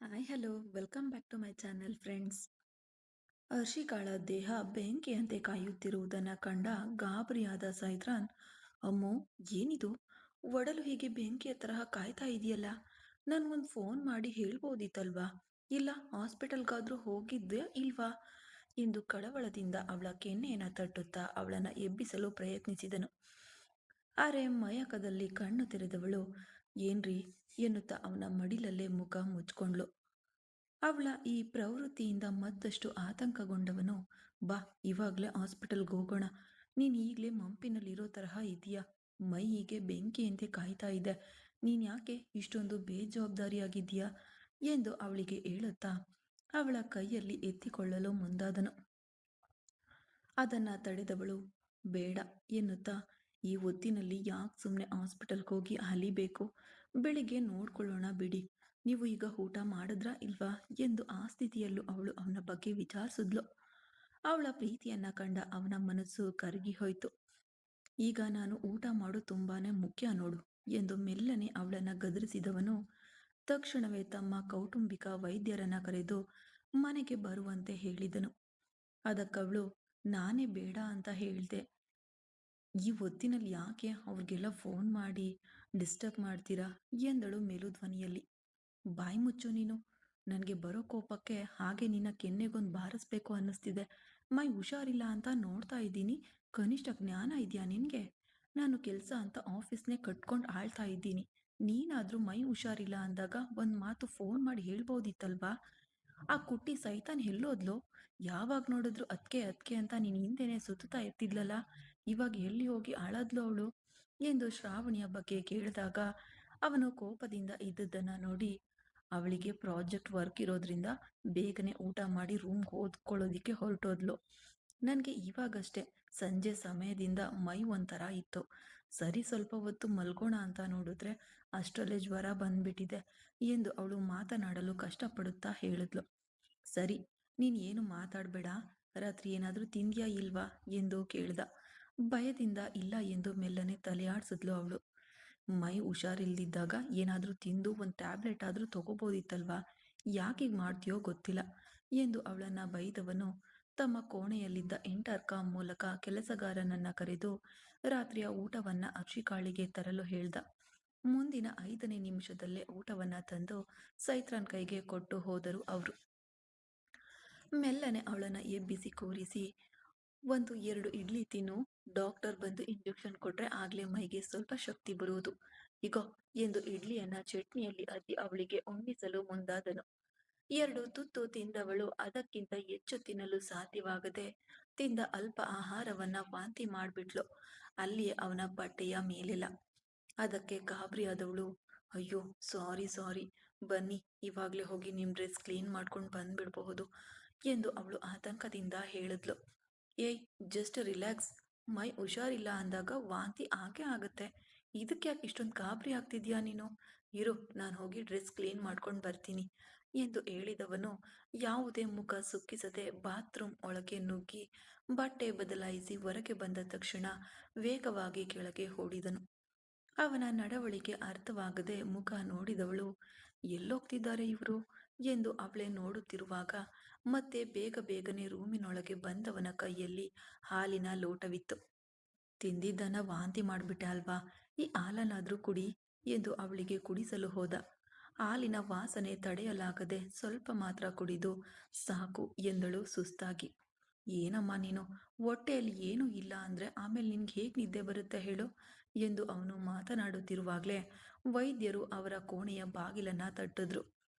Hi hello welcome back to my channel friends. ಹರ್ಷಿಕಾಳ ದೇಹ ಬೆಂಕಿಯಂತೆ ಕಾಯುತ್ತಿರುವುದನ್ನು ಕಂಡ ಗಾಬರಿಯಾದ ಸೈದ್ರಾನ್, ಅಮ್ಮೋ ಏನಿದು, ಒಡಲು ಹೀಗೆ ಬೆಂಕಿಯ ತರಹ ಕಾಯ್ತಾ ಇದೆಯಲ್ಲ, ನನ್ಗೊಂದು ಫೋನ್ ಮಾಡಿ ಹೇಳ್ಬೋದಿತ್ತಲ್ವಾ, ಇಲ್ಲ ಹಾಸ್ಪಿಟಲ್ಗಾದ್ರೂ ಹೋಗಿದ್ದೆ ಇಲ್ವಾ ಎಂದು ಕಳವಳದಿಂದ ಅವಳ ಕೆನ್ನೆಯನ್ನು ತಟ್ಟುತ್ತಾ ಅವಳನ್ನು ಎಬ್ಬಿಸಲು ಪ್ರಯತ್ನಿಸಿದನು. ಅರೆ ಮಯಕದಲ್ಲಿ ಕಣ್ಣು ತೆರೆದವಳು ಏನ್ರಿ ಎನ್ನುತ್ತಾ ಅವನ ಮಡಿಲಲ್ಲೇ ಮುಖ ಮುಚ್ಕೊಂಡ್ಳು. ಅವಳ ಈ ಪ್ರವೃತ್ತಿಯಿಂದ ಮತ್ತಷ್ಟು ಆತಂಕಗೊಂಡವನು, ಬಾ ಇವಾಗಲೇ ಹಾಸ್ಪಿಟಲ್ಗೆ ಹೋಗೋಣ, ನೀನು ಈಗಲೇ ಮಂಪಿನಲ್ಲಿರೋ ತರಹ ಇದೆಯಾ, ಮೈ ಹೀಗೆ ಬೆಂಕಿಯಂತೆ ಕಾಯ್ತಾ ಇದೆ, ನೀನು ಯಾಕೆ ಇಷ್ಟೊಂದು ಬೇಜವಾಬ್ದಾರಿಯಾಗಿದ್ದೀಯಾ ಎಂದು ಅವಳಿಗೆ ಹೇಳುತ್ತಾ ಅವಳ ಕೈಯಲ್ಲಿ ಎತ್ತಿಕೊಳ್ಳಲು ಮುಂದಾದನು. ಅದನ್ನು ತಡೆದವಳು ಬೇಡ ಎನ್ನುತ್ತಾ, ಈ ಹೊತ್ತಿನಲ್ಲಿ ಯಾಕೆ ಸುಮ್ಮನೆ ಹಾಸ್ಪಿಟಲ್ಗೆ ಹೋಗಿ ಅಲಿಬೇಕು, ಬೆಳಿಗ್ಗೆ ನೋಡ್ಕೊಳ್ಳೋಣ ಬಿಡಿ, ನೀವು ಈಗ ಊಟ ಮಾಡಿದ್ರಾ ಇಲ್ವಾ ಎಂದು ಆ ಸ್ಥಿತಿಯಲ್ಲೂ ಅವಳು ಅವನ ಬಗ್ಗೆ ವಿಚಾರಿಸಿದ್ಲು. ಅವಳ ಪ್ರೀತಿಯನ್ನ ಕಂಡ ಅವನ ಮನಸ್ಸು ಕರಗಿ ಹೋಯಿತು. ಈಗ ನಾನು ಊಟ ಮಾಡು ತುಂಬಾನೇ ಮುಖ್ಯ ನೋಡು ಎಂದು ಮೆಲ್ಲನೆ ಅವಳನ್ನು ಗದರಿಸಿದವನು ತಕ್ಷಣವೇ ತಮ್ಮ ಕೌಟುಂಬಿಕ ವೈದ್ಯರನ್ನ ಕರೆದು ಮನೆಗೆ ಬರುವಂತೆ ಹೇಳಿದನು. ಅದಕ್ಕವಳು, ನಾನೇ ಬೇಡ ಅಂತ ಹೇಳ್ದೆ, ಈ ಹೊತ್ತಿನಲ್ಲಿ ಯಾಕೆ ಅವ್ರಿಗೆಲ್ಲ ಫೋನ್ ಮಾಡಿ ಡಿಸ್ಟರ್ಬ್ ಮಾಡ್ತೀರಾ ಎಂದಳು ಮೆಲುಧ್ವನಿಯಲ್ಲಿ. ಬಾಯಿ ಮುಚ್ಚು ನೀನು, ನನಗೆ ಬರೋ ಕೋಪಕ್ಕೆ ಹಾಗೆ ನಿನ್ನ ಕೆನ್ನೆಗೊಂದು ಬಾರಿಸ್ಬೇಕು ಅನ್ನಿಸ್ತಿದೆ, ಮೈ ಹುಷಾರಿಲ್ಲ ಅಂತ ನೋಡ್ತಾ ಇದ್ದೀನಿ, ಕನಿಷ್ಠ ಜ್ಞಾನ ಇದೆಯಾ ನಿನಗೆ, ನಾನು ಕೆಲಸ ಅಂತ ಆಫೀಸ್ನೇ ಕಟ್ಕೊಂಡು ಆಳ್ತಾ ಇದ್ದೀನಿ, ನೀನಾದರೂ ಮೈ ಹುಷಾರಿಲ್ಲ ಅಂದಾಗ ಒಂದು ಮಾತು ಫೋನ್ ಮಾಡಿ ಹೇಳ್ಬೋದಿತ್ತಲ್ವಾ, ಆ ಕುಟ್ಟಿ ಸೈತಾನ್ ಎಲ್ಲೋದ್ಲು, ಯಾವಾಗ ನೋಡಿದ್ರು ಅದ್ಕೆ ಅದ್ಕೆ ಅಂತ ನೀನು ಹಿಂದೆನೆ ಸುತ್ತಾ ಇರ್ತಿದ್ಲಲ್ಲ, ಇವಾಗ ಎಲ್ಲಿ ಹೋಗಿ ಆಳದ್ಲು ಅವಳು ಎಂದು ಶ್ರಾವಣಿಯ ಬಗ್ಗೆ ಕೇಳಿದಾಗ ಅವನು ಕೋಪದಿಂದ ಇದ್ದದ್ದನ್ನು ನೋಡಿ, ಅವಳಿಗೆ ಪ್ರಾಜೆಕ್ಟ್ ವರ್ಕ್ ಇರೋದ್ರಿಂದ ಬೇಗನೆ ಊಟ ಮಾಡಿ ರೂಮ್ಗೆ ಓದ್ಕೊಳ್ಳೋದಿಕ್ಕೆ ಹೊರಟೋದ್ಲು, ನನಗೆ ಇವಾಗಷ್ಟೇ ಸಂಜೆ ಸಮಯದಿಂದ ಮೈ ಒಂಥರ ಇತ್ತು, ಸರಿ ಸ್ವಲ್ಪ ಹೊತ್ತು ಮಲ್ಗೋಣ ಅಂತ ನೋಡಿದ್ರೆ ಅಷ್ಟರಲ್ಲೇ ಜ್ವರ ಬಂದ್ಬಿಟ್ಟಿದೆ ಎಂದು ಅವಳು ಮಾತನಾಡಲು ಕಷ್ಟಪಡುತ್ತಾ ಹೇಳಿದ್ಲು. ಸರಿ, ನೀನು ಏನು ಮಾತಾಡಬೇಡ, ರಾತ್ರಿ ಏನಾದರೂ ತಿಂದ್ಯಾ ಇಲ್ವಾ ಎಂದು ಕೇಳ್ದ. ಭಯದಿಂದ ಇಲ್ಲ ಎಂದು ಮೆಲ್ಲನೆ ತಲೆಯಾಡಿಸಿದ್ಲು ಅವಳು. ಮೈ ಹುಷಾರಿಲ್ದಿದ್ದಾಗ ಏನಾದರೂ ತಿಂದು ಒಂದು ಟ್ಯಾಬ್ಲೆಟ್ ಆದರೂ ತಗೋಬೋದಿತ್ತಲ್ವಾ, ಯಾಕೀಗ ಮಾಡ್ತೀಯೋ ಗೊತ್ತಿಲ್ಲ ಎಂದು ಅವಳನ್ನು ಬೈದವನು ತಮ್ಮ ಕೋಣೆಯಲ್ಲಿದ್ದ ಇಂಟರ್ಕಾಮ್ ಮೂಲಕ ಕೆಲಸಗಾರನನ್ನ ಕರೆದು ರಾತ್ರಿಯ ಊಟವನ್ನ ಅರ್ಷಿಕಾಳಿಗೆ ತರಲು ಹೇಳ್ದ. ಮುಂದಿನ 5ನೇ ನಿಮಿಷದಲ್ಲೇ ಊಟವನ್ನ ತಂದು ಸೈತ್ರಾನ್ ಕೈಗೆ ಕೊಟ್ಟು ಹೋದರು ಅವರು. ಮೆಲ್ಲನೆ ಅವಳನ್ನು ಎಬ್ಬಿಸಿ ಕೂರಿಸಿ, 1-2 ಇಡ್ಲಿ ತಿನ್ನು, ಡಾಕ್ಟರ್ ಬಂದು ಇಂಜೆಕ್ಷನ್ ಕೊಟ್ರೆ ಆಗ್ಲೇ ಮೈಗೆ ಸ್ವಲ್ಪ ಶಕ್ತಿ ಬರುವುದು, ಇಗೋ ಎಂದು ಇಡ್ಲಿಯನ್ನ ಚಟ್ನಿಯಲ್ಲಿ ಅದ್ದಿ ಅವಳಿಗೆ ಉಣ್ಣಿಸಲು ಮುಂದಾದನು. 2 ತುತ್ತು ತಿಂದವಳು ಅದಕ್ಕಿಂತ ಹೆಚ್ಚು ತಿನ್ನಲು ಸಾಧ್ಯವಾಗದೆ ತಿಂದ ಅಲ್ಪ ಆಹಾರವನ್ನ ವಾಂತಿ ಮಾಡಿಬಿಟ್ಲು, ಅಲ್ಲಿಯೇ ಅವನ ಬಟ್ಟೆಯ ಮೇಲೆಲ್ಲ. ಅದಕ್ಕೆ ಗಾಬರಿಯಾದವಳು, ಅಯ್ಯೋ ಸಾರಿ ಬನ್ನಿ, ಇವಾಗಲೇ ಹೋಗಿ ನಿಮ್ಮ ಡ್ರೆಸ್ ಕ್ಲೀನ್ ಮಾಡ್ಕೊಂಡು ಬಂದ್ಬಿಡಬಹುದು ಎಂದು ಅವಳು ಆತಂಕದಿಂದ ಹೇಳಿದ್ಲು. ಏಯ್ ಜಸ್ಟ್ ರಿಲ್ಯಾಕ್ಸ್, ಮೈ ಹುಷಾರಿಲ್ಲ ಅಂದಾಗ ವಾಂತಿ ಆಗೇ ಆಗುತ್ತೆ, ಇದಕ್ಕೆ ಯಾಕೆ ಇಷ್ಟೊಂದು ಗಾಬರಿ ಆಗ್ತಿದ್ಯಾ ನೀನು, ಇರು ನಾನು ಹೋಗಿ ಡ್ರೆಸ್ ಕ್ಲೀನ್ ಮಾಡ್ಕೊಂಡು ಬರ್ತೀನಿ ಎಂದು ಹೇಳಿದವನು ಯಾವುದೇ ಮುಖ ಸುಕ್ಕಿಸದೆ ಬಾತ್ರೂಮ್ ಒಳಗೆ ನುಗ್ಗಿ ಬಟ್ಟೆ ಬದಲಾಯಿಸಿ ಹೊರಗೆ ಬಂದ ತಕ್ಷಣ ವೇಗವಾಗಿ ಕೆಳಗೆ ಓಡಿದನು. ಅವನ ನಡವಳಿಕೆ ಅರ್ಥವಾಗದೆ ಮುಖ ನೋಡಿದವಳು, ಎಲ್ಲೋಗ್ತಿದ್ದಾರೆ ಇವರು ಎಂದು ಅವಳೇ ನೋಡುತ್ತಿರುವಾಗ ಮತ್ತೆ ಬೇಗನೆ ರೂಮಿನೊಳಗೆ ಬಂದವನ ಕೈಯಲ್ಲಿ ಹಾಲಿನ ಲೋಟವಿತ್ತು. ತಿಂದಿದ್ದನ್ನ ವಾಂತಿ ಮಾಡಿಬಿಟ್ಟೆ ಅಲ್ವಾ, ಈ ಹಾಲನ್ನಾದ್ರೂ ಕುಡಿ ಎಂದು ಅವಳಿಗೆ ಕುಡಿಸಲು ಹೋದ. ಹಾಲಿನ ವಾಸನೆ ತಡೆಯಲಾಗದೆ ಸ್ವಲ್ಪ ಮಾತ್ರ ಕುಡಿದು ಸಾಕು ಎಂದಳು ಸುಸ್ತಾಗಿ. ಏನಮ್ಮ ನೀನು, ಹೊಟ್ಟೆಯಲ್ಲಿ ಏನೂ ಇಲ್ಲ ಅಂದ್ರೆ ಆಮೇಲೆ ನಿನ್ಗೆ ಹೇಗೆ ನಿದ್ದೆ ಬರುತ್ತೆ ಹೇಳು ಎಂದು ಅವನು ಮಾತನಾಡುತ್ತಿರುವಾಗಲೇ ವೈದ್ಯರು ಅವರ ಕೋಣೆಯ ಬಾಗಿಲನ್ನ ತಟ್ಟಿದ್ರು.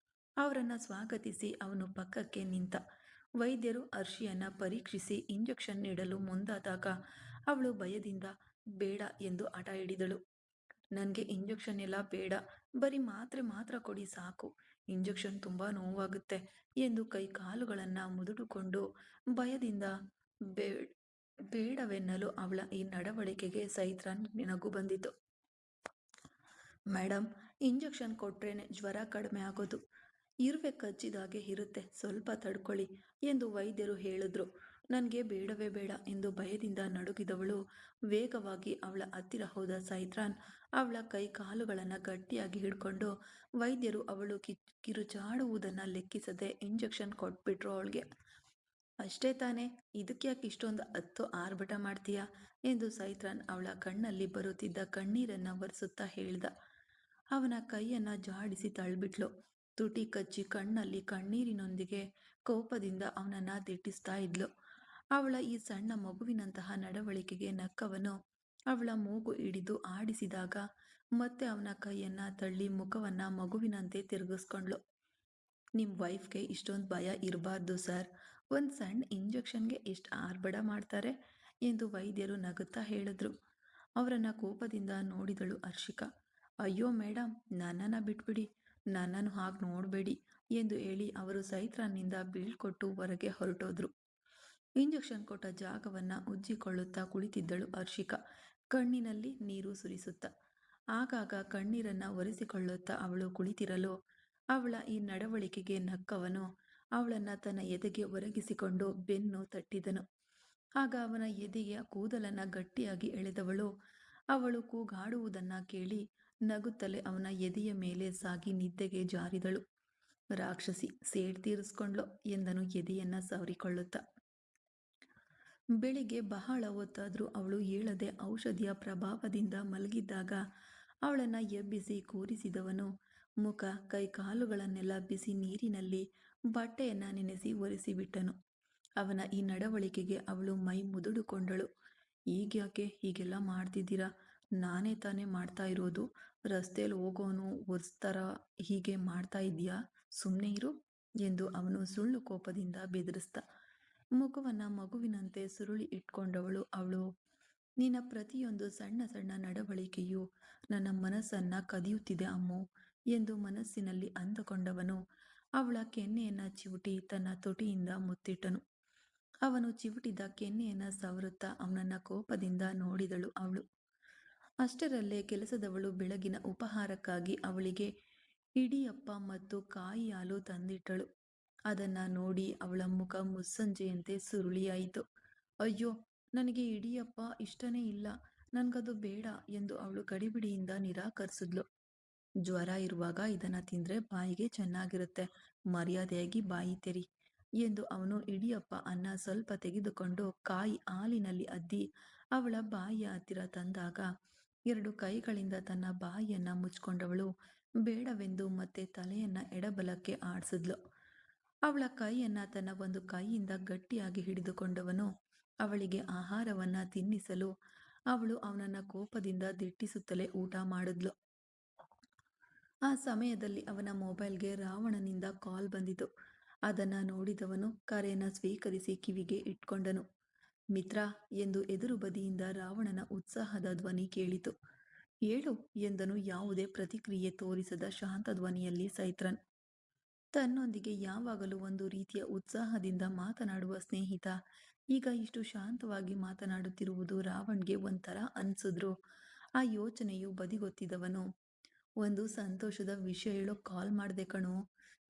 ಅವರನ್ನ ಸ್ವಾಗತಿಸಿ ಅವನು ಪಕ್ಕಕ್ಕೆ ನಿಂತ. ವೈದ್ಯರು ಅರ್ಷಿಯನ್ನ ಪರೀಕ್ಷಿಸಿ ಇಂಜೆಕ್ಷನ್ ನೀಡಲು ಮುಂದಾದಾಗ ಅವಳು ಭಯದಿಂದ ಬೇಡ ಎಂದು ಹಠ ಹಿಡಿದಳು. ನನಗೆ ಇಂಜೆಕ್ಷನ್ ಎಲ್ಲ ಬೇಡ, ಬರೀ ಮಾತ್ರೆ ಮಾತ್ರ ಕೊಡಿ ಸಾಕು, ಇಂಜೆಕ್ಷನ್ ತುಂಬ ನೋವಾಗುತ್ತೆ ಎಂದು ಕೈ ಕಾಲುಗಳನ್ನು ಮುದುಡಿಕೊಂಡು ಭಯದಿಂದ ಬೇಡವೆನ್ನಲು ಅವಳ ಈ ನಡವಳಿಕೆಗೆ ಸೈತ್ರಾನ್ ನಗು ಬಂದಿತು. ಮೇಡಮ್, ಇಂಜೆಕ್ಷನ್ ಕೊಟ್ರೇನೆ ಜ್ವರ ಕಡಿಮೆ ಆಗೋದು, ಇರುವೆ ಕಚ್ಚಿದಾಗೆ ಇರುತ್ತೆ, ಸ್ವಲ್ಪ ತಡ್ಕೊಳ್ಳಿ ಎಂದು ವೈದ್ಯರು ಹೇಳಿದ್ರು. ನನಗೆ ಬೇಡವೇ ಬೇಡ ಎಂದು ಭಯದಿಂದ ನಡುಗಿದವಳು ವೇಗವಾಗಿ ಅವಳ ಹತ್ತಿರ ಹೋದ ಸೈತ್ರಾನ್ ಅವಳ ಕೈ ಕಾಲುಗಳನ್ನು ಗಟ್ಟಿಯಾಗಿ ಹಿಡ್ಕೊಂಡು ವೈದ್ಯರು ಅವಳು ಕಿರುಚಾಡುವುದನ್ನು ಲೆಕ್ಕಿಸದೆ ಇಂಜೆಕ್ಷನ್ ಕೊಟ್ಬಿಟ್ರು ಅವಳಿಗೆ. ಅಷ್ಟೇ ತಾನೇ, ಇದಕ್ಕೆ ಯಾಕೆ ಇಷ್ಟೊಂದು ಹತ್ತು ಆರ್ಭಟ ಮಾಡ್ತೀಯಾ ಎಂದು ಸೈತ್ರಾನ್ ಅವಳ ಕಣ್ಣಲ್ಲಿ ಬರುತ್ತಿದ್ದ ಕಣ್ಣೀರನ್ನ ಒರೆಸುತ್ತಾ ಹೇಳ್ದ. ಅವನ ಕೈಯನ್ನ ಜಾಡಿಸಿ ತಳ್ಳಿಬಿಟ್ಲು. ತುಟಿ ಕಚ್ಚಿ ಕಣ್ಣಲ್ಲಿ ಕಣ್ಣೀರಿನೊಂದಿಗೆ ಕೋಪದಿಂದ ಅವನನ್ನ ದಿಟ್ಟಿಸ್ತಾ ಇದ್ಲು. ಅವಳ ಈ ಸಣ್ಣ ಮಗುವಿನಂತಹ ನಡವಳಿಕೆಗೆ ನಕ್ಕವನು ಅವಳ ಮೂಗು ಹಿಡಿದು ಆಡಿಸಿದಾಗ ಮತ್ತೆ ಅವನ ಕೈಯನ್ನ ತಳ್ಳಿ ಮುಖವನ್ನ ಮಗುವಿನಂತೆ ತಿರುಗಿಸ್ಕೊಂಡ್ಳು. ನಿಮ್ಮ ವೈಫ್ಗೆ ಇಷ್ಟೊಂದು ಭಯ ಇರಬಾರ್ದು ಸರ್. ಒಂದು ಸಣ್ಣ ಇಂಜೆಕ್ಷನ್ಗೆ ಎಷ್ಟು ಆರ್ಭಟ ಮಾಡ್ತಾರೆ ಎಂದು ವೈದ್ಯರು ನಗುತ್ತಾ ಹೇಳಿದ್ರು. ಅವರನ್ನ ಕೋಪದಿಂದ ನೋಡಿದಳು ಹರ್ಷಿಕಾ. ಅಯ್ಯೋ ಮೇಡಮ್, ನನ್ನನ್ನು ಬಿಟ್ಬಿಡಿ, ನನ್ನನ್ನು ಹಾಗೆ ನೋಡಬೇಡಿ ಎಂದು ಹೇಳಿ ಅವರು ಸೈತ್ರಾನ್ನಿಂದ ಬೀಳ್ಕೊಟ್ಟು ಹೊರಗೆ ಹೊರಟೋದ್ರು. ಇಂಜೆಕ್ಷನ್ ಕೊಟ್ಟ ಜಾಗವನ್ನ ಉಜ್ಜಿಕೊಳ್ಳುತ್ತಾ ಕುಳಿತಿದ್ದಳು ಹರ್ಷಿಕಾ, ಕಣ್ಣಿನಲ್ಲಿ ನೀರು ಸುರಿಸುತ್ತಾ. ಆಗಾಗ ಕಣ್ಣೀರನ್ನ ಒರೆಸಿಕೊಳ್ಳುತ್ತಾ ಅವಳು ಕುಳಿತಿರಲು ಅವಳ ಈ ನಡವಳಿಕೆಗೆ ನಕ್ಕವನು ಅವಳನ್ನ ತನ್ನ ಎದೆಗೆ ಒರಗಿಸಿಕೊಂಡು ಬೆನ್ನು ತಟ್ಟಿದನು. ಆಗ ಅವನ ಎದೆಯ ಕೂದಲನ್ನ ಗಟ್ಟಿಯಾಗಿ ಎಳೆದವಳು ಅವಳು ಕೂಗಾಡುವುದನ್ನ ಕೇಳಿ ನಗುತ್ತಲೇ ಅವನ ಎದೆಯ ಮೇಲೆ ಸಾಗಿ ನಿದ್ದೆಗೆ ಜಾರಿದಳು. ರಾಕ್ಷಸಿ ಸೇಡ್ ತೀರಿಸ್ಕೊಂಡ್ಲು ಎಂದನು ಎದೆಯನ್ನ ಸವರಿಕೊಳ್ಳುತ್ತಾ. ಬೆಳಿಗ್ಗೆ ಬಹಳ ಹೊತ್ತಾದರೂ ಅವಳು ಏಳದೆ ಔಷಧಿಯ ಪ್ರಭಾವದಿಂದ ಮಲಗಿದ್ದಾಗ ಅವಳನ್ನ ಎಬ್ಬಿಸಿ ಕೂರಿಸಿದವನು ಮುಖ ಕೈ ಕಾಲುಗಳನ್ನೆಲ್ಲ ಬಿಸಿ ನೀರಿನಲ್ಲಿ ಬಟ್ಟೆಯನ್ನ ನೆನೆಸಿ ಒರೆಸಿಬಿಟ್ಟನು. ಅವನ ಈ ನಡವಳಿಕೆಗೆ ಅವಳು ಮೈ ಮುದುಡಿಕೊಂಡಳು. ಈಗ್ಯಾಕೆ ಹೀಗೆಲ್ಲ ಮಾಡ್ತಿದ್ದೀರಾ? ನಾನೇ ತಾನೇ ಮಾಡ್ತಾ ಇರೋದು. ರಸ್ತೆಯಲ್ಲಿ ಹೋಗೋನು ಒರೆಸ್ತಾರ ಹೀಗೆ ಮಾಡ್ತಾ ಇದೀಯಾ? ಸುಮ್ಮನೆ ಇರು ಎಂದು ಅವನು ಸುಳ್ಳು ಕೋಪದಿಂದ ಬೆದರಿಸ್ದ. ಮುಖವನ್ನ ಮಗುವಿನಂತೆ ಸುರುಳಿ ಇಟ್ಕೊಂಡವಳು ಅವಳು. ನಿನ್ನ ಪ್ರತಿಯೊಂದು ಸಣ್ಣ ಸಣ್ಣ ನಡವಳಿಕೆಯು ನನ್ನ ಮನಸ್ಸನ್ನ ಕದಿಯುತ್ತಿದೆ ಅಮ್ಮು ಎಂದು ಮನಸ್ಸಿನಲ್ಲಿ ಅಂದುಕೊಂಡವನು ಅವಳ ಕೆನ್ನೆಯನ್ನ ಚಿವುಟಿ ತನ್ನ ತೊಟಿಯಿಂದ ಮುತ್ತಿಟ್ಟನು. ಅವನು ಚಿವುಟಿದ ಕೆನ್ನೆಯನ್ನ ಸವರುತ್ತಾ ಅವನನ್ನ ಕೋಪದಿಂದ ನೋಡಿದಳು ಅವಳು. ಅಷ್ಟರಲ್ಲೇ ಕೆಲಸದವಳು ಬೆಳಗಿನ ಉಪಹಾರಕ್ಕಾಗಿ ಅವಳಿಗೆ ಇಡಿಯಪ್ಪ ಮತ್ತು ಕಾಯಿ ಹಾಲು ತಂದಿಟ್ಟಳು. ಅದನ್ನ ನೋಡಿ ಅವಳ ಮುಖ ಮುಸ್ಸಂಜೆಯಂತೆ ಸುರುಳಿಯಾಯಿತು. ಅಯ್ಯೋ, ನನಗೆ ಇಡಿಯಪ್ಪ ಇಷ್ಟನೇ ಇಲ್ಲ, ನನ್ಗದು ಬೇಡ ಎಂದು ಅವಳು ಗಡಿಬಿಡಿಯಿಂದ ನಿರಾಕರಿಸಿದ್ಲು. ಜ್ವರ ಇರುವಾಗ ಇದನ್ನ ತಿಂದ್ರೆ ಬಾಯಿಗೆ ಚೆನ್ನಾಗಿರುತ್ತೆ, ಮರ್ಯಾದೆಯಾಗಿ ಬಾಯಿ ತೆರಿ ಎಂದು ಅವನು ಇಡಿಯಪ್ಪ ಅನ್ನ ಸ್ವಲ್ಪ ತೆಗೆದುಕೊಂಡು ಕಾಯಿ ಹಾಲಿನಲ್ಲಿ ಅದ್ದಿ ಅವಳ ಬಾಯಿಯ ಹತ್ತಿರ ತಂದಾಗ ಎರಡು ಕೈಗಳಿಂದ ತನ್ನ ಬಾಯಿಯನ್ನ ಮುಚ್ಕೊಂಡವಳು ಬೇಡವೆಂದು ಮತ್ತೆ ತಲೆಯನ್ನ ಎಡಬಲಕ್ಕೆ ಆಡಿಸಿದ್ಲು. ಅವಳ ಕೈಯನ್ನ ತನ್ನ ಒಂದು ಕೈಯಿಂದ ಗಟ್ಟಿಯಾಗಿ ಹಿಡಿದುಕೊಂಡವನು ಅವಳಿಗೆ ಆಹಾರವನ್ನ ತಿನ್ನಿಸಲು ಅವಳು ಅವನನ್ನ ಕೋಪದಿಂದ ದಿಟ್ಟಿಸುತ್ತಲೇ ಊಟ ಮಾಡಿದ್ಲು. ಆ ಸಮಯದಲ್ಲಿ ಅವನ ಮೊಬೈಲ್ಗೆ ರಾವಣನಿಂದ ಕಾಲ್ ಬಂದಿತು. ಅದನ್ನ ನೋಡಿದವನು ಕರೆಯನ್ನ ಸ್ವೀಕರಿಸಿ ಕಿವಿಗೆ ಇಟ್ಕೊಂಡನು. ಮಿತ್ರ ಎಂದು ಎದುರು ಬದಿಯಿಂದ ರಾವಣನ ಉತ್ಸಾಹದ ಧ್ವನಿ ಕೇಳಿತು. ಹೇಳು ಎಂದನು ಯಾವುದೇ ಪ್ರತಿಕ್ರಿಯೆ ತೋರಿಸದ ಶಾಂತ ಧ್ವನಿಯಲ್ಲಿ ಸೈತ್ರನ್. ತನ್ನೊಂದಿಗೆ ಯಾವಾಗಲೂ ಒಂದು ರೀತಿಯ ಉತ್ಸಾಹದಿಂದ ಮಾತನಾಡುವ ಸ್ನೇಹಿತ ಈಗ ಇಷ್ಟು ಶಾಂತವಾಗಿ ಮಾತನಾಡುತ್ತಿರುವುದು ರಾವಣ್ಗೆ ಒಂಥರ ಅನ್ಸಿದ್ರು. ಆ ಯೋಚನೆಯು ಬದಿಗೊತ್ತಿದವನು, ಒಂದು ಸಂತೋಷದ ವಿಷಯ ಹೇಳೋ ಕಾಲ್ ಮಾಡ್ದೆ ಕಣೋ,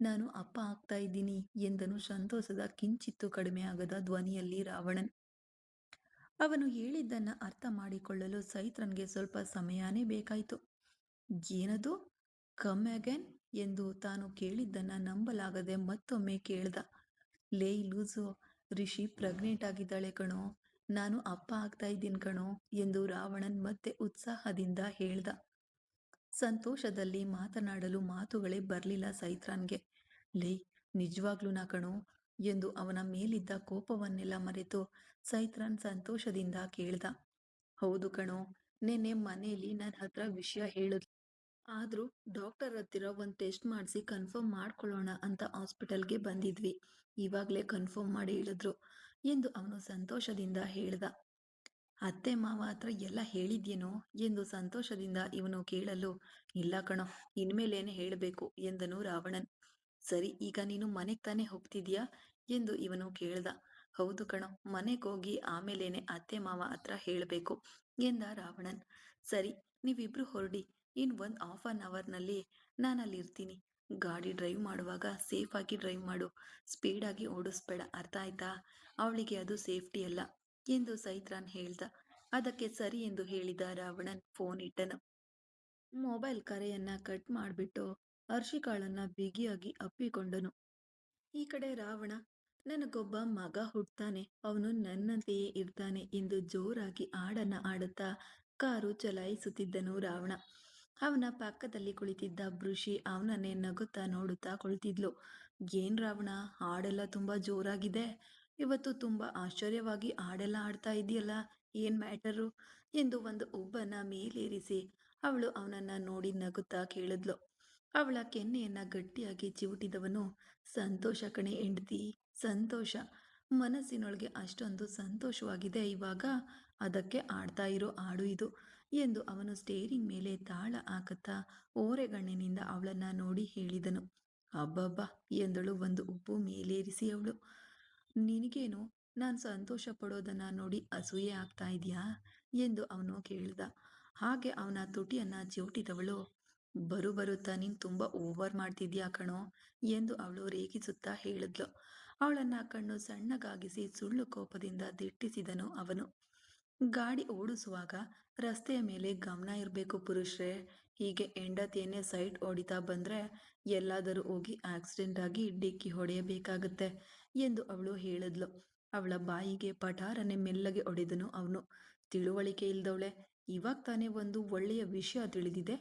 ನಾನು ಅಪ್ಪ ಆಗ್ತಾ ಇದ್ದೀನಿ ಎಂದನು ಸಂತೋಷದ ಕಿಂಚಿತ್ತು ಕಡಿಮೆ ಆಗದ ಧ್ವನಿಯಲ್ಲಿ ರಾವಣನ್. ಅವನು ಹೇಳಿದ್ದನ್ನ ಅರ್ಥ ಮಾಡಿಕೊಳ್ಳಲು ಸೈತ್ರನ್ಗೆ ಸ್ವಲ್ಪ ಸಮಯನೇ ಬೇಕಾಯಿತು. ಏನದು? ಕಮ್ ಅಗೇನ್ ಎಂದು ತಾನು ಕೇಳಿದ್ದನ್ನ ನಂಬಲಾಗದೆ ಮತ್ತೊಮ್ಮೆ ಕೇಳ್ದ. ಲೇ ಲೂಸು, ರಿಷಿ ಪ್ರೆಗ್ನೆಂಟ್ ಆಗಿದ್ದಾಳೆ ಕಣೋ, ನಾನು ಅಪ್ಪ ಆಗ್ತಾ ಇದ್ದೀನಿ ಕಣೋ ಎಂದು ರಾವಣನ್ ಮತ್ತೆ ಉತ್ಸಾಹದಿಂದ ಹೇಳ್ದ. ಸಂತೋಷದಲ್ಲಿ ಮಾತನಾಡಲು ಮಾತುಗಳೇ ಬರಲಿಲ್ಲ ಸೈತ್ರಾನ್ಗೆ. ಲೇ ನಿಜವಾಗ್ಲೂನಾ ಕಣೋ ಎಂದು ಅವನ ಮೇಲಿದ್ದ ಕೋಪವನ್ನೆಲ್ಲ ಮರೆತು ಸೈತ್ರಾನ್ ಸಂತೋಷದಿಂದ ಕೇಳ್ದ. ಹೌದು ಕಣೋ, ನೆನ್ನೆ ಮನೇಲಿ ನನ್ನ ಹತ್ರ ವಿಷಯ ಹೇಳಿದ್ಲು. ಆದ್ರೂ ಡಾಕ್ಟರ್ ಹತ್ತಿರ ಒಂದು ಟೆಸ್ಟ್ ಮಾಡಿಸಿ ಕನ್ಫರ್ಮ್ ಮಾಡ್ಕೊಳ್ಳೋಣ ಅಂತ ಹಾಸ್ಪಿಟಲ್ಗೆ ಬಂದಿದ್ವಿ. ಇವಾಗಲೇ ಕನ್ಫರ್ಮ್ ಮಾಡಿ ಹೇಳಿದ್ರು ಎಂದು ಅವನು ಸಂತೋಷದಿಂದ ಹೇಳ್ದ. ಅತ್ತೆ ಮಾವ ಹತ್ರ ಎಲ್ಲ ಹೇಳಿದ್ಯೇನೋ ಎಂದು ಸಂತೋಷದಿಂದ ಇವನು ಕೇಳಲು, ಇಲ್ಲ ಕಣೋ, ಇನ್ಮೇಲೇನೆ ಹೇಳಬೇಕು ಎಂದನು ರಾವಣನ್. ಸರಿ, ಈಗ ನೀನು ಮನೆಗೆ ತಾನೇ ಹೋಗ್ತಿದ್ಯಾ ಎಂದು ಇವನು ಕೇಳ್ದ. ಹೌದು ಕಣೋ, ಮನೆಗೆ ಹೋಗಿ ಆಮೇಲೇನೆ ಅತ್ತೆ ಮಾವ ಹತ್ರ ಹೇಳಬೇಕು ಎಂದ ರಾವಣನ್. ಸರಿ, ನೀವಿಬ್ರು ಹೊರಡಿ, ಇನ್ 1.5 ಅವರ್ನಲ್ಲಿ ನಾನಲ್ಲಿರ್ತೀನಿ. ಗಾಡಿ ಡ್ರೈವ್ ಮಾಡುವಾಗ ಸೇಫಾಗಿ ಡ್ರೈವ್ ಮಾಡು, ಸ್ಪೀಡಾಗಿ ಓಡಿಸ್ಬೇಡ, ಅರ್ಥ ಆಯ್ತಾ? ಅವಳಿಗೆ ಅದು ಸೇಫ್ಟಿ ಅಲ್ಲ ಎಂದು ಸೈತ್ರಾನ್ ಹೇಳ್ದ. ಅದಕ್ಕೆ ಸರಿ ಎಂದು ಹೇಳಿದ ರಾವಣನ್ ಫೋನ್ ಇಟ್ಟನು. ಮೊಬೈಲ್ ಕರೆಯನ್ನ ಕಟ್ ಮಾಡ್ಬಿಟ್ಟು ಹರ್ಷಿಕಾಳನ್ನ ಬಿಗಿಯಾಗಿ ಅಪ್ಪಿಕೊಂಡನು. ಈ ಕಡೆ ರಾವಣ, ನನಗೊಬ್ಬ ಮಗ ಹುಟ್ತಾನೆ, ಅವನು ನನ್ನಂತೆಯೇ ಇರ್ತಾನೆ ಎಂದು ಜೋರಾಗಿ ಹಾಡನ್ನ ಆಡುತ್ತಾ ಕಾರು ಚಲಾಯಿಸುತ್ತಿದ್ದನು ರಾವಣ. ಅವನ ಪಕ್ಕದಲ್ಲಿ ಕುಳಿತಿದ್ದ ಬೃಷಿ ಅವನನ್ನೇ ನಗುತ್ತಾ ನೋಡುತ್ತಾ ಕುಳಿತಿದ್ಲು. ಏನ್ ರಾವಣ, ಹಾಡೆಲ್ಲ ತುಂಬಾ ಜೋರಾಗಿದೆ. ಇವತ್ತು ತುಂಬಾ ಆಶ್ಚರ್ಯವಾಗಿ ಹಾಡೆಲ್ಲ ಆಡ್ತಾ ಇದೆಯಲ್ಲ, ಏನ್ ಮ್ಯಾಟರು ಎಂದು ಒಂದು ಉಬ್ಬನ್ನ ಮೇಲೇರಿಸಿ ಅವಳು ಅವನನ್ನ ನೋಡಿ ನಗುತ್ತಾ ಕೇಳಿದ್ಲು. ಅವಳ ಕೆನ್ನೆಯನ್ನ ಗಟ್ಟಿಯಾಗಿ ಚಿವುಟಿದವನು, ಸಂತೋಷ ಕಣೆ ಹೆಂಡ್ತಿ, ಸಂತೋಷ. ಮನಸ್ಸಿನೊಳಗೆ ಅಷ್ಟೊಂದು ಸಂತೋಷವಾಗಿದೆ ಇವಾಗ, ಅದಕ್ಕೆ ಆಡ್ತಾ ಇರೋ ಹಾಡು ಇದು ಎಂದು ಅವನು ಸ್ಟೇರಿಂಗ್ ಮೇಲೆ ತಾಳ ಹಾಕುತ್ತಾ ಓರೆಗಣ್ಣಿನಿಂದ ಅವಳನ್ನ ನೋಡಿ ಹೇಳಿದನು. ಅಬ್ಬಬ್ಬಾ ಎಂದಳು ಒಂದು ಉಬ್ಬು ಮೇಲೇರಿಸಿ ಅವಳು. ನಿನಗೇನು ನಾನು ಸಂತೋಷ ಪಡೋದನ್ನ ನೋಡಿ ಅಸೂಯೆ ಆಗ್ತಾ ಇದೆಯಾ ಎಂದು ಅವನು ಕೇಳಿದ. ಹಾಗೆ ಅವನ ತುಟಿಯನ್ನ ಚಿವುಟಿದವಳು, ಬರುತ್ತಾ ನೀನ್ ತುಂಬಾ ಓವರ್ ಮಾಡ್ತಿದ್ಯಾ ಕಣೋ ಎಂದು ಅವಳು ರೇಗಿಸುತ್ತಾ ಹೇಳಿದ್ಲು. ಅವಳನ್ನ ಕಣ್ಣು ಸಣ್ಣಗಾಗಿಸಿ ಸುಳ್ಳು ಕೋಪದಿಂದ ದಿಟ್ಟಿಸಿದನು ಅವನು. ಗಾಡಿ ಓಡಿಸುವಾಗ ರಸ್ತೆಯ ಮೇಲೆ ಗಮನ ಇರಬೇಕು ಪುರುಷ್ರೇ. ಹೀಗೆ ಹೆಂಡತಿಯನ್ನೇ ಸೈಡ್ ಹೊಡಿತಾ ಬಂದ್ರೆ ಎಲ್ಲಾದರೂ ಹೋಗಿ ಆಕ್ಸಿಡೆಂಟ್ ಆಗಿ ಡಿಕ್ಕಿ ಹೊಡೆಯಬೇಕಾಗತ್ತೆ ಎಂದು ಅವಳು ಹೇಳಿದ್ಲು. ಅವಳ ಬಾಯಿಗೆ ಪಠಾರನೆ ಮೆಲ್ಲಗೆ ಹೊಡೆದನು ಅವನು. ತಿಳುವಳಿಕೆ ಇಲ್ದವಳೆ, ಇವಾಗ ತಾನೇ ಒಂದು ಒಳ್ಳೆಯ ವಿಷಯ ತಿಳಿದಿದೆ,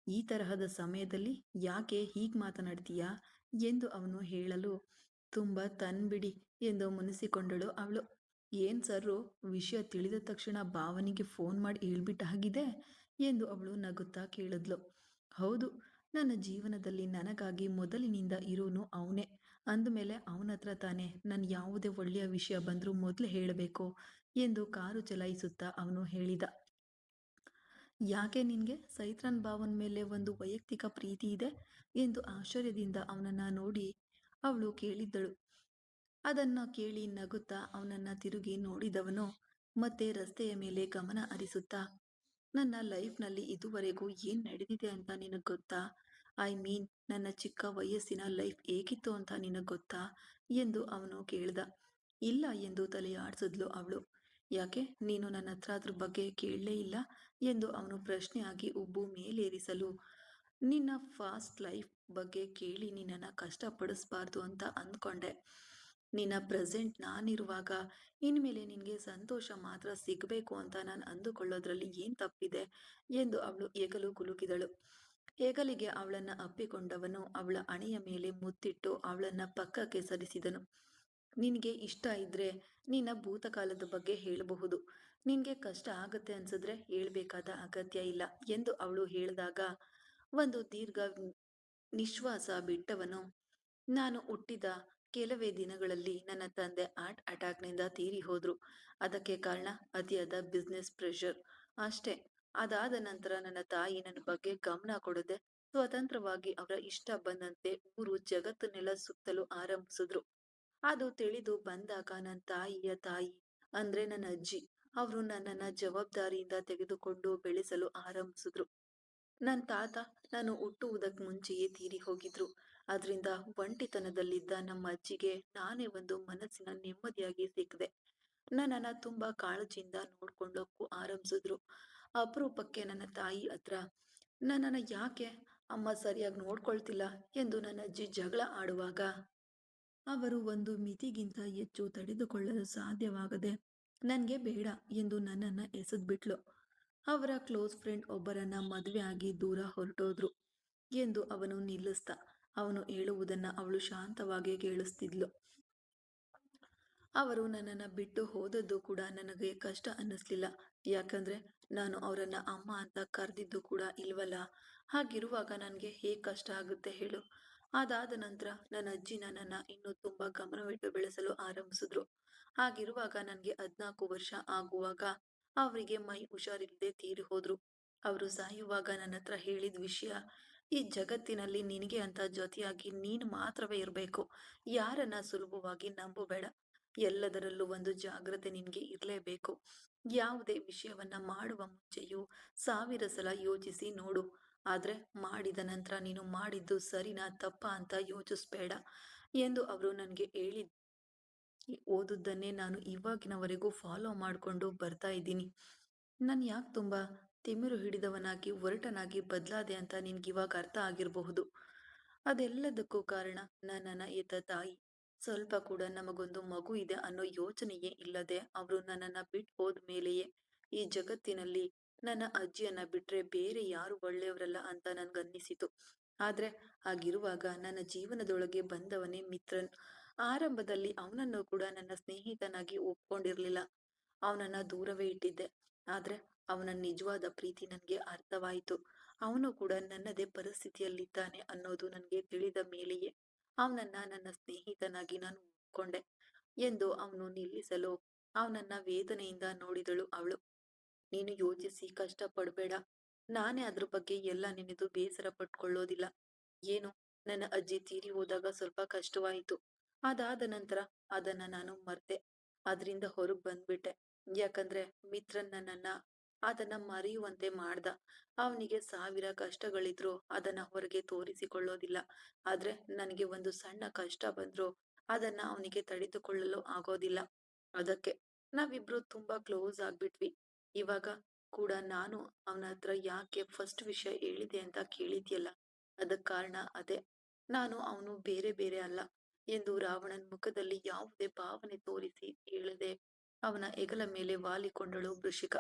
ಈ ತರಹದ ಸಮಯದಲ್ಲಿ ಯಾಕೆ ಹೀಗ್ ಮಾತನಾಡ್ತೀಯಾ ಎಂದು ಅವನು ಹೇಳಲು, ತುಂಬಾ ತನ್ಬಿಡಿ ಎಂದು ಮುನಿಸಿಕೊಂಡಳು ಅವಳು. ಏನ್ ಸರ್ರು, ವಿಷಯ ತಿಳಿದ ತಕ್ಷಣ ಭಾವನಿಗೆ ಫೋನ್ ಮಾಡಿ ಹೇಳ್ಬಿಟ್ಟ ಹಾಗಿದೆ ಎಂದು ಅವಳು ನಗುತ್ತಾ ಕೇಳಿದ್ಲು. ಹೌದು, ನನ್ನ ಜೀವನದಲ್ಲಿ ನನಗಾಗಿ ಮೊದಲಿನಿಂದ ಇರೋನು ಅವನೇ ಅಂದಮೇಲೆ ಅವನತ್ರ ತಾನೇ ನಾನು ಯಾವುದೇ ಒಳ್ಳೆಯ ವಿಷಯ ಬಂದರೂ ಮೊದಲು ಹೇಳಬೇಕು ಎಂದು ಕಾರು ಚಲಾಯಿಸುತ್ತಾ ಅವನು ಹೇಳಿದ. ಯಾಕೆ ನಿನ್ಗೆ ಸೈತ್ರನ್ ಭಾವನ ಮೇಲೆ ಒಂದು ವೈಯಕ್ತಿಕ ಪ್ರೀತಿ ಇದೆ ಎಂದು ಆಶ್ಚರ್ಯದಿಂದ ಅವನನ್ನ ನೋಡಿ ಅವಳು ಕೇಳಿದ್ದಳು. ಅದನ್ನ ಕೇಳಿ ನಗುತ್ತಾ ಅವನನ್ನ ತಿರುಗಿ ನೋಡಿದವನು ಮತ್ತೆ ರಸ್ತೆಯ ಮೇಲೆ ಗಮನ ಹರಿಸುತ್ತಾ, ನನ್ನ ಲೈಫ್ನಲ್ಲಿ ಇದುವರೆಗೂ ಏನ್ ನಡೆದಿದೆ ಅಂತ ನಿನಗ್ ಗೊತ್ತಾ? ಐ ಮೀನ್ ನನ್ನ ಚಿಕ್ಕ ವಯಸ್ಸಿನ ಲೈಫ್ ಹೇಗಿತ್ತು ಅಂತ ನಿನಗ್ ಗೊತ್ತಾ ಎಂದು ಅವನು ಕೇಳ್ದ. ಇಲ್ಲ ಎಂದು ತಲೆಯಾಡ್ಸಿದ್ಲು ಅವಳು. ಯಾಕೆ, ನೀನು ನನ್ನ ಹತ್ರ ಅದ್ರ ಬಗ್ಗೆ ಕೇಳಲೇ ಇಲ್ಲ ಎಂದು ಅವನು ಪ್ರಶ್ನೆಯಾಗಿ ಉಬ್ಬು ಮೇಲೇರಿಸಲು, ನಿನ್ನ ಫಾಸ್ಟ್ ಲೈಫ್ ಬಗ್ಗೆ ಕೇಳಿ ನಿನ್ನನ್ನು ಕಷ್ಟಪಡಿಸ್ಬಾರ್ದು ಅಂತ ಅಂದ್ಕೊಂಡೆ. ನಿನ್ನ ಪ್ರೆಸೆಂಟ್ ನಾನಿರುವಾಗ ಇನ್ಮೇಲೆ ನಿನಗೆ ಸಂತೋಷ ಮಾತ್ರ ಸಿಗಬೇಕು ಅಂತ ನಾನು ಅಂದುಕೊಳ್ಳೋದ್ರಲ್ಲಿ ಏನು ತಪ್ಪಿದೆ ಎಂದು ಅವಳು ಹೆಗಲು ಕುಲುಕಿದಳು. ಹೆಗಲಿಗೆ ಅವಳನ್ನ ಅಪ್ಪಿಕೊಂಡವನು ಅವಳ ಹಣೆಯ ಮೇಲೆ ಮುತ್ತಿಟ್ಟು ಅವಳನ್ನ ಪಕ್ಕಕ್ಕೆ ಸರಿಸಿದನು. ನಿನಗೆ ಇಷ್ಟ ಇದ್ರೆ ನಿನ್ನ ಭೂತಕಾಲದ ಬಗ್ಗೆ ಹೇಳಬಹುದು, ನಿನಗೆ ಕಷ್ಟ ಆಗತ್ತೆ ಅನ್ಸಿದ್ರೆ ಹೇಳ್ಬೇಕಾದ ಅಗತ್ಯ ಇಲ್ಲ ಎಂದು ಅವಳು ಹೇಳಿದಾಗ ಒಂದು ದೀರ್ಘ ನಿಶ್ವಾಸ ಬಿಟ್ಟವನು, ನಾನು ಹುಟ್ಟಿದ ಕೆಲವೇ ದಿನಗಳಲ್ಲಿ ನನ್ನ ತಂದೆ ಹಾರ್ಟ್ ಅಟ್ಯಾಕ್ನಿಂದ ತೀರಿ ಹೋದ್ರು. ಅದಕ್ಕೆ ಕಾರಣ ಅತಿಯಾದ ಬಿಸ್ನೆಸ್ ಪ್ರೆಷರ್ ಅಷ್ಟೇ. ಅದಾದ ನಂತರ ನನ್ನ ತಾಯಿ ನನ್ನ ಬಗ್ಗೆ ಗಮನ ಕೊಡದೆ ಸ್ವತಂತ್ರವಾಗಿ ಅವರ ಇಷ್ಟ ಬಂದಂತೆ ಊರು ಜಗತ್ತನ್ನೆಲ್ಲ ಸುತ್ತಲು ಆರಂಭಿಸಿದ್ರು. ಅದು ತಿಳಿದು ಬಂದಾಗ ನನ್ನ ತಾಯಿಯ ತಾಯಿ ಅಂದ್ರೆ ನನ್ನ ಅಜ್ಜಿ ಅವರು ನನ್ನನ್ನ ಜವಾಬ್ದಾರಿಯಿಂದ ತೆಗೆದುಕೊಂಡು ಬೆಳೆಸಲು ಆರಂಭಿಸಿದ್ರು. ನನ್ನ ತಾತ ನಾನು ಹುಟ್ಟುವುದಕ್ಕೆ ಮುಂಚೆಯೇ ತೀರಿ ಹೋಗಿದ್ರು. ಅದರಿಂದ ಒಂಟಿತನದಲ್ಲಿದ್ದ ನಮ್ಮ ಅಜ್ಜಿಗೆ ನಾನೇ ಒಂದು ಮನಸ್ಸಿನ ನೆಮ್ಮದಿಯಾಗಿ ಸಿಕ್ಕಿದೆ. ನನ್ನನ್ನ ತುಂಬಾ ಕಾಳಜಿಯಿಂದ ನೋಡ್ಕೊಳ್ಳೋಕ್ಕೂ ಆರಂಭಿಸಿದ್ರು. ಅಪರೂಪಕ್ಕೆ ನನ್ನ ತಾಯಿ ಹತ್ರ ನನ್ನನ್ನ ಯಾಕೆ ಅಮ್ಮ ಸರಿಯಾಗಿ ನೋಡ್ಕೊಳ್ತಿಲ್ಲ ಎಂದು ನನ್ನ ಅಜ್ಜಿ ಜಗಳ ಆಡುವಾಗ ಅವರು ಒಂದು ಮಿತಿಗಿಂತ ಹೆಚ್ಚು ತಡೆದುಕೊಳ್ಳಲು ಸಾಧ್ಯವಾಗದೆ ನನಗೆ ಬೇಡ ಎಂದು ನನ್ನನ್ನು ಎಸೆದ್ಬಿಟ್ಲು. ಅವರ ಕ್ಲೋಸ್ ಫ್ರೆಂಡ್ ಒಬ್ಬರನ್ನ ಮದುವೆ ಆಗಿ ದೂರ ಹೊರಟೋದ್ರು ಎಂದು ಅವನು ನಿಲ್ಲಿಸ್ದ. ಅವನು ಹೇಳುವುದನ್ನ ಅವಳು ಶಾಂತವಾಗಿ ಕೇಳಿಸ್ತಿದ್ಲು. ಅವರು ನನ್ನನ್ನು ಬಿಟ್ಟು ಹೋದದ್ದು ಕೂಡ ನನಗೆ ಕಷ್ಟ ಅನ್ನಿಸ್ಲಿಲ್ಲ. ಯಾಕಂದ್ರೆ ನಾನು ಅವರನ್ನ ಅಮ್ಮ ಅಂತ ಕರೆದಿದ್ದು ಕೂಡ ಇಲ್ವಲ್ಲ. ಹಾಗಿರುವಾಗ ನನಗೆ ಹೇಗೆ ಕಷ್ಟ ಆಗುತ್ತೆ ಹೇಳು. ಅದಾದ ನಂತರ ನನ್ನ ಅಜ್ಜಿ ನನ್ನನ್ನು ಇನ್ನೂ ತುಂಬ ಗಮನವಿಟ್ಟು ಬೆಳೆಸಲು ಆರಂಭಿಸಿದ್ರು. ಹಾಗಿರುವಾಗ ನನಗೆ 14 ವರ್ಷ ಆಗುವಾಗ ಅವರಿಗೆ ಮೈ ಹುಷಾರಿಲ್ಲದೆ ತೀರಿ ಹೋದ್ರು. ಅವರು ಸಾಯುವಾಗ ನನ್ನ ಹತ್ರ ಹೇಳಿದ ವಿಷಯ, ಈ ಜಗತ್ತಿನಲ್ಲಿ ನಿನಗೆ ಅಂತ ಜೊತೆಯಾಗಿ ನೀನು ಮಾತ್ರವೇ ಇರಬೇಕು. ಯಾರನ್ನ ಸುಲಭವಾಗಿ ನಂಬಬೇಡ. ಎಲ್ಲದರಲ್ಲೂ ಒಂದು ಜಾಗ್ರತೆ ನಿನಗೆ ಇರಲೇಬೇಕು. ಯಾವುದೇ ವಿಷಯವನ್ನ ಮಾಡುವ ಮುಂಚೆಯೂ 1000 ಸಲ ಯೋಚಿಸಿ ನೋಡು. ಆದ್ರೆ ಮಾಡಿದ ನಂತರ ನೀನು ಮಾಡಿದ್ದು ಸರಿನಾ ತಪ್ಪಾ ಅಂತ ಯೋಚಿಸ್ಬೇಡ ಎಂದು ಅವರು ನನಗೆ ಹೇಳಿದ್ ಓದುದನ್ನೇ ನಾನು ಇವಾಗಿನವರೆಗೂ ಫಾಲೋ ಮಾಡಿಕೊಂಡು ಬರ್ತಾ ಇದ್ದೀನಿ. ನಾನು ಯಾಕೆ ತುಂಬ ತಿಮಿರು ಹಿಡಿದವನಾಗಿ ಒರಟನಾಗಿ ಬದಲಾದೆ ಅಂತ ನಿನ್ಗಿವಾಗ ಅರ್ಥ ಆಗಿರಬಹುದು. ಅದೆಲ್ಲದಕ್ಕೂ ಕಾರಣ ನನ್ನನ್ನ ಎತ್ತ ತಾಯಿ. ಸ್ವಲ್ಪ ಕೂಡ ನಮಗೊಂದು ಮಗು ಇದೆ ಅನ್ನೋ ಯೋಚನೆಯೇ ಇಲ್ಲದೆ ಅವರು ನನ್ನನ್ನ ಬಿಟ್ಟು ಹೋದ್ಮೇಲೆಯೇ ಈ ಜಗತ್ತಿನಲ್ಲಿ ನನ್ನ ಅಜ್ಜಿಯನ್ನ ಬಿಟ್ರೆ ಬೇರೆ ಯಾರು ಒಳ್ಳೆಯವರಲ್ಲ ಅಂತ ನನ್ಗನ್ನಿಸಿತು. ಆದ್ರೆ ಹಾಗಿರುವಾಗ ನನ್ನ ಜೀವನದೊಳಗೆ ಬಂದವನೇ ಮಿತ್ರನ್. ಆರಂಭದಲ್ಲಿ ಅವನನ್ನು ಕೂಡ ನನ್ನ ಸ್ನೇಹಿತನಾಗಿ ಒಪ್ಕೊಂಡಿರ್ಲಿಲ್ಲ. ಅವನನ್ನ ದೂರವೇ ಇಟ್ಟಿದ್ದೆ. ಆದ್ರೆ ಅವನ ನಿಜವಾದ ಪ್ರೀತಿ ನನ್ಗೆ ಅರ್ಥವಾಯಿತು. ಅವನು ಕೂಡ ನನ್ನದೇ ಪರಿಸ್ಥಿತಿಯಲ್ಲಿದ್ದಾನೆ ಅನ್ನೋದು ನನಗೆ ತಿಳಿದ ಮೇಲೆಯೇ ಅವನನ್ನ ನನ್ನ ಸ್ನೇಹಿತನಾಗಿ ನಾನು ಒಪ್ಕೊಂಡೆ ಎಂದು ಅವನು ನಿಲ್ಲಿಸಲು ಅವನನ್ನ ವೇದನೆಯಿಂದ ನೋಡಿದಳು ಅವಳು. ನೀನು ಯೋಚಿಸಿ ಕಷ್ಟ ಪಡ್ಬೇಡ. ನಾನೇ ಅದ್ರ ಬಗ್ಗೆ ಎಲ್ಲ ನೆನೆದು ಬೇಸರ ಪಟ್ಕೊಳ್ಳೋದಿಲ್ಲ. ಏನು, ನನ್ನ ಅಜ್ಜಿ ತೀರಿ ಹೋದಾಗ ಸ್ವಲ್ಪ ಕಷ್ಟವಾಯಿತು. ಅದಾದ ನಂತರ ಅದನ್ನ ನಾನು ಮರ್ತೆ. ಅದ್ರಿಂದ ಹೊರಗ್ ಬಂದ್ಬಿಟ್ಟೆ. ಯಾಕಂದ್ರೆ ಮಿತ್ರನ್ ನನ್ನನ್ನ ಅದನ್ನ ಮರೆಯುವಂತೆ ಮಾಡ್ದ. ಅವನಿಗೆ 1000 ಕಷ್ಟಗಳಿದ್ರು ಅದನ್ನ ಹೊರಗೆ ತೋರಿಸಿಕೊಳ್ಳೋದಿಲ್ಲ. ಆದ್ರೆ ನನಗೆ ಒಂದು ಸಣ್ಣ ಕಷ್ಟ ಬಂದ್ರು ಅದನ್ನ ಅವನಿಗೆ ತಡೆದುಕೊಳ್ಳಲು ಆಗೋದಿಲ್ಲ. ಅದಕ್ಕೆ ನಾವಿಬ್ರು ತುಂಬಾ ಕ್ಲೋಸ್ ಆಗ್ಬಿಟ್ವಿ. ಇವಾಗ ಕೂಡ ನಾನು ಅವನ ಹತ್ರ ಯಾಕೆ ಫಸ್ಟ್ ವಿಷಯ ಹೇಳಿದೆ ಅಂತ ಕೇಳಿದ್ಯಲ್ಲ, ಅದಕ್ ಕಾರಣ ಅದೇ. ನಾನು ಅವನು ಬೇರೆ ಬೇರೆ ಅಲ್ಲ ಎಂದು ರಾವಣನ್ ಮುಖದಲ್ಲಿ ಯಾವುದೇ ಭಾವನೆ ತೋರಿಸಿ ಹೇಳದೆ ಅವನ ಹೆಗಲ ಮೇಲೆ ವಾಲಿಕೊಂಡಳು ವೃಷಿಕ.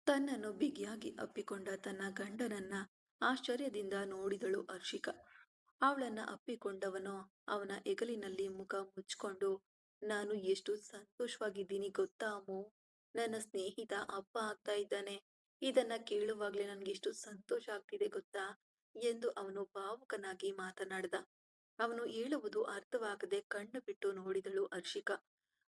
ತನ್ನನ್ನು ಬಿಗಿಯಾಗಿ ಅಪ್ಪಿಕೊಂಡ ತನ್ನ ಗಂಡನನ್ನ ಆಶ್ಚರ್ಯದಿಂದ ನೋಡಿದಳು ಹರ್ಷಿಕ. ಅವಳನ್ನ ಅಪ್ಪಿಕೊಂಡವನು ಅವನ ಹೆಗಲಿನಲ್ಲಿ ಮುಖ ಮುಚ್ಕೊಂಡು, ನಾನು ಎಷ್ಟು ಸಂತೋಷವಾಗಿದ್ದೀನಿ ಗೊತ್ತಾ ಅಮ್ಮು. ನನ್ನ ಸ್ನೇಹಿತ ಅಪ್ಪ ಆಗ್ತಾ ಇದ್ದಾನೆ. ಇದನ್ನ ಕೇಳುವಾಗ್ಲೇ ನನ್ಗೆಷ್ಟು ಸಂತೋಷ ಆಗ್ತಿದೆ ಗೊತ್ತಾ ಎಂದು ಅವನು ಭಾವುಕನಾಗಿ ಮಾತನಾಡ್ದ. ಅವನು ಹೇಳುವುದು ಅರ್ಥವಾಗದೆ ಕಣ್ಣು ಬಿಟ್ಟು ನೋಡಿದಳು ಹರ್ಷಿಕ.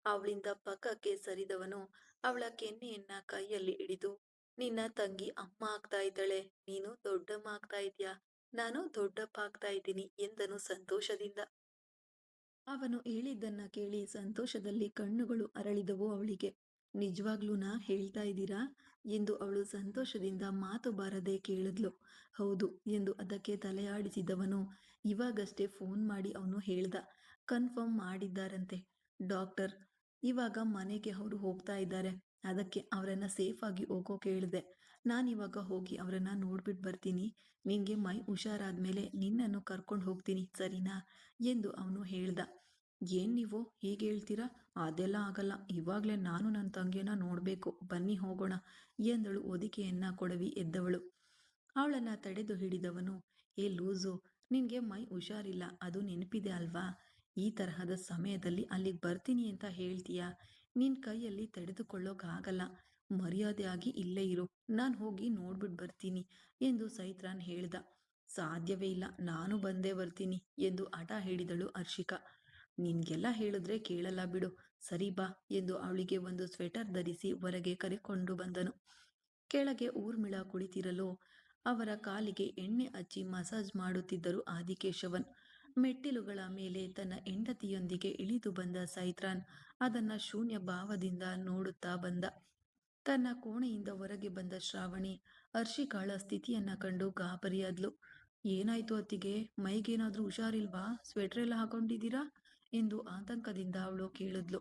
ಅವಳಿಂದ ಪಕ್ಕಕ್ಕೆ ಸರಿದವನು ಅವಳ ಕೆನ್ನೆಯನ್ನ ಕೈಯಲ್ಲಿ ಹಿಡಿದು, ನಿನ್ನ ತಂಗಿ ಅಮ್ಮ ಆಗ್ತಾ ಇದ್ದಾಳೆ, ನೀನು ದೊಡ್ಡಮ್ಮ ಆಗ್ತಾ ಇದ್ಯಾ, ನಾನು ದೊಡ್ಡಪ್ಪ ಆಗ್ತಾ ಇದ್ದೀನಿ ಎಂದನು ಸಂತೋಷದಿಂದ. ಅವನು ಹೇಳಿದ್ದನ್ನ ಕೇಳಿ ಸಂತೋಷದಲ್ಲಿ ಕಣ್ಣುಗಳು ಅರಳಿದವು ಅವಳಿಗೆ. ನಿಜವಾಗ್ಲೂನಾ ಹೇಳ್ತಾ ಇದ್ದೀರಾ ಎಂದು ಅವಳು ಸಂತೋಷದಿಂದ ಮಾತು ಬಾರದೆ ಕೇಳಿದ್ಲು. ಹೌದು ಎಂದು ಅದಕ್ಕೆ ತಲೆಯಾಡಿಸಿದವನು ಇವಾಗಷ್ಟೇ ಫೋನ್ ಮಾಡಿ ಅವನು ಹೇಳ್ದ. ಕನ್ಫರ್ಮ್ ಮಾಡಿದ್ದಾರಂತೆ ಡಾಕ್ಟರ್. ಇವಾಗ ಮನೆಗೆ ಅವರು ಹೋಗ್ತಾ ಇದ್ದಾರೆ. ಅದಕ್ಕೆ ಅವರನ್ನ ಸೇಫ್ ಆಗಿ ಹೋಗೋಕೆ ಹೇಳಿದೆ. ನಾನಿವಾಗ ಹೋಗಿ ಅವರನ್ನ ನೋಡ್ಬಿಟ್ಟು ಬರ್ತೀನಿ. ನಿನ್ಗೆ ಮೈ ಹುಷಾರಾದ್ಮೇಲೆ ನಿನ್ನನ್ನು ಕರ್ಕೊಂಡು ಹೋಗ್ತೀನಿ, ಸರಿನಾ ಎಂದು ಅವನು ಹೇಳ್ದ. ಏನ್ ನೀವು ಹೀಗೆ ಹೇಳ್ತೀರಾ? ಅದೆಲ್ಲ ಆಗಲ್ಲ. ಇವಾಗ್ಲೇ ನಾನು ನನ್ನ ತಂಗಿಯನ್ನ ನೋಡ್ಬೇಕು. ಬನ್ನಿ ಹೋಗೋಣ ಎಂದಳು ಹೊದಿಕೆಯನ್ನ ಕೊಡವಿ ಎದ್ದವಳು. ಅವಳನ್ನ ತಡೆದು ಹಿಡಿದವನು, ಏ ಲೂಸು, ನಿನ್ಗೆ ಮೈ ಹುಷಾರಿಲ್ಲ ಅದು ನೆನಪಿದೆ ಅಲ್ವಾ? ಈ ತರಹದ ಸಮಯದಲ್ಲಿ ಅಲ್ಲಿಗೆ ಬರ್ತೀನಿ ಅಂತ ಹೇಳ್ತೀಯಾ? ನಿನ್ ಕೈಯಲ್ಲಿ ತಡೆದುಕೊಳ್ಳೋಕಾಗಲ್ಲ. ಮರ್ಯಾದೆಯಾಗಿ ಇಲ್ಲೇ ಇರು. ನಾನು ಹೋಗಿ ನೋಡ್ಬಿಟ್ಟು ಬರ್ತೀನಿ ಎಂದು ಸೈತ್ರಾನ್ ಹೇಳ್ದ. ಸಾಧ್ಯವೇ ಇಲ್ಲ, ನಾನು ಬಂದೇ ಬರ್ತೀನಿ ಎಂದು ಹಠ ಹಿಡಿದಳು ಹರ್ಷಿಕಾ. ನಿನ್ಗೆಲ್ಲ ಹೇಳಿದ್ರೆ ಕೇಳಲ್ಲ ಬಿಡು. ಸರಿ ಬಾ ಎಂದು ಅವಳಿಗೆ ಒಂದು ಸ್ವೆಟರ್ ಧರಿಸಿ ಹೊರಗೆ ಕರೆಕೊಂಡು ಬಂದನು. ಕೆಳಗೆ ಊರ್ಮಿಳ ಕುಳಿತಿರಲು ಅವರ ಕಾಲಿಗೆ ಎಣ್ಣೆ ಹಚ್ಚಿ ಮಸಾಜ್ ಮಾಡುತ್ತಿದ್ದರು ಆದಿಕೇಶವನ್. ಮೆಟ್ಟಿಲುಗಳ ಮೇಲೆ ತನ್ನ ಹೆಂಡತಿಯೊಂದಿಗೆ ಇಳಿದು ಬಂದ ಸೈತ್ರಾನ್ ಅದನ್ನ ಶೂನ್ಯ ಭಾವದಿಂದ ನೋಡುತ್ತಾ ಬಂದ. ತನ್ನ ಕೋಣೆಯಿಂದ ಹೊರಗೆ ಬಂದ ಶ್ರಾವಣಿ ಹರ್ಷಿಕಾಳ ಸ್ಥಿತಿಯನ್ನ ಕಂಡು ಗಾಬರಿಯಾದ್ಲು. ಏನಾಯ್ತು ಅತ್ತಿಗೆ? ಮೈಗೇನಾದ್ರೂ ಹುಷಾರಿಲ್ವಾ? ಸ್ವೆಟರ್ ಎಲ್ಲ ಹಾಕೊಂಡಿದ್ದೀರಾ ಎಂದು ಆತಂಕದಿಂದ ಅವಳು ಕೇಳಿದ್ಲು.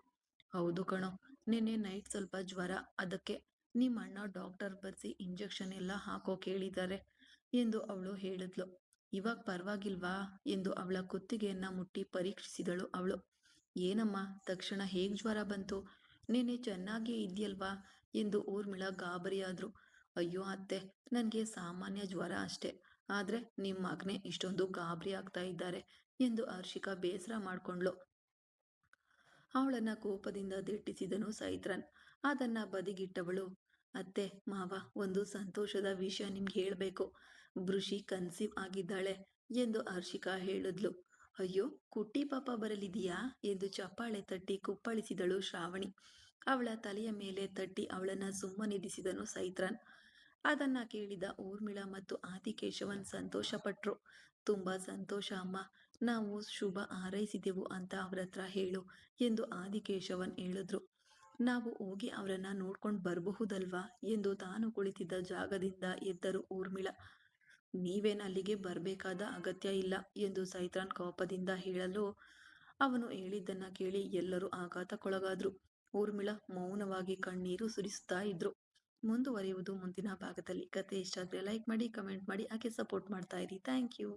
ಹೌದು ಕಣೋ, ನಿನ್ನೆ ನೈಟ್ ಸ್ವಲ್ಪ ಜ್ವರ. ಅದಕ್ಕೆ ನಿಮ್ಮ ಅಣ್ಣ ಡಾಕ್ಟರ್ ಬರ್ಸಿ ಇಂಜೆಕ್ಷನ್ ಎಲ್ಲ ಹಾಕೋ ಕೇಳಿದ್ದಾರೆ ಎಂದು ಅವಳು ಹೇಳಿದ್ಲು. ಇವಾಗ ಪರವಾಗಿಲ್ವಾ ಎಂದು ಅವಳ ಕುತ್ತಿಗೆಯನ್ನ ಮುಟ್ಟಿ ಪರೀಕ್ಷಿಸಿದಳು ಅವಳು. ಏನಮ್ಮ ತಕ್ಷಣ ಹೇಗ್ ಜ್ವರ ಬಂತು? ನಿನ್ನೆ ಚೆನ್ನಾಗಿಯೇ ಇದೆಯಲ್ವಾ ಎಂದು ಊರ್ಮಿಳ ಗಾಬರಿಯಾದ್ರು. ಅಯ್ಯೋ ಅತ್ತೆ, ನನಗೆ ಸಾಮಾನ್ಯ ಜ್ವರ ಅಷ್ಟೇ. ಆದ್ರೆ ನಿಮ್ಮ ಮಗನೇ ಇಷ್ಟೊಂದು ಗಾಬರಿ ಆಗ್ತಾ ಇದ್ದಾರೆ ಎಂದು ಹರ್ಷಿಕಾ ಬೇಸರ ಮಾಡ್ಕೊಂಡ್ಲು. ಅವಳನ್ನ ಕೋಪದಿಂದ ದಿಟ್ಟಿಸಿದನು ಸೈತ್ರಾನ್. ಅದನ್ನ ಬದಿಗಿಟ್ಟವಳು, ಅತ್ತೆ ಮಾವ, ಒಂದು ಸಂತೋಷದ ವಿಷಯ ನಿಮ್ಗೆ ಹೇಳ್ಬೇಕು. ಬೃಷಿ ಕನ್ಸೀವ್ ಆಗಿದ್ದಾಳೆ ಎಂದು ಹರ್ಷಿಕಾ ಹೇಳಿದ್ಲು. ಅಯ್ಯೋ, ಕುಟ್ಟಿ ಪಾಪ ಬರಲಿದೆಯಾ ಎಂದು ಚಪ್ಪಾಳೆ ತಟ್ಟಿ ಕುಪ್ಪಳಿಸಿದಳು ಶ್ರಾವಣಿ. ಅವಳ ತಲೆಯ ಮೇಲೆ ತಟ್ಟಿ ಅವಳನ್ನ ಸುಮ್ಮನಿರಿಸಿದನು ಸೈತ್ರಾನ್. ಅದನ್ನ ಕೇಳಿದ ಊರ್ಮಿಳಾ ಮತ್ತು ಆದಿಕೇಶವನ್ ಸಂತೋಷಪಟ್ರು. ತುಂಬಾ ಸಂತೋಷ ಅಮ್ಮ, ನಾವು ಶುಭ ಹಾರೈಸಿದೆವು ಅಂತ ಅವ್ರತ್ರ ಹೇಳು ಎಂದು ಆದಿಕೇಶವನ್ ಹೇಳಿದ್ರು. ನಾವು ಹೋಗಿ ಅವರನ್ನ ನೋಡ್ಕೊಂಡು ಬರಬಹುದಲ್ವಾ ಎಂದು ತಾನು ಕುಳಿತಿದ್ದ ಜಾಗದಿಂದ ಎದ್ದರು ಊರ್ಮಿಳ. ನೀವೇನು ಅಲ್ಲಿಗೆ ಬರ್ಬೇಕಾದ ಅಗತ್ಯ ಇಲ್ಲ ಎಂದು ಸೈತ್ರಾನ್ ಕೋಪದಿಂದ ಹೇಳಲು ಅವನು ಹೇಳಿದ್ದನ್ನ ಕೇಳಿ ಎಲ್ಲರೂ ಆಘಾತಕ್ಕೊಳಗಾದ್ರು. ಊರ್ಮಿಳ ಮೌನವಾಗಿ ಕಣ್ಣೀರು ಸುರಿಸುತ್ತಾ ಇದ್ರು. ಮುಂದುವರಿಯುವುದು ಮುಂದಿನ ಭಾಗದಲ್ಲಿ. ಕತೆ ಇಷ್ಟ ಆದರೆ ಲೈಕ್ ಮಾಡಿ, ಕಮೆಂಟ್ ಮಾಡಿ, ಹಾಗೆ ಸಪೋರ್ಟ್ ಮಾಡ್ತಾ ಇರಿ. Thank you.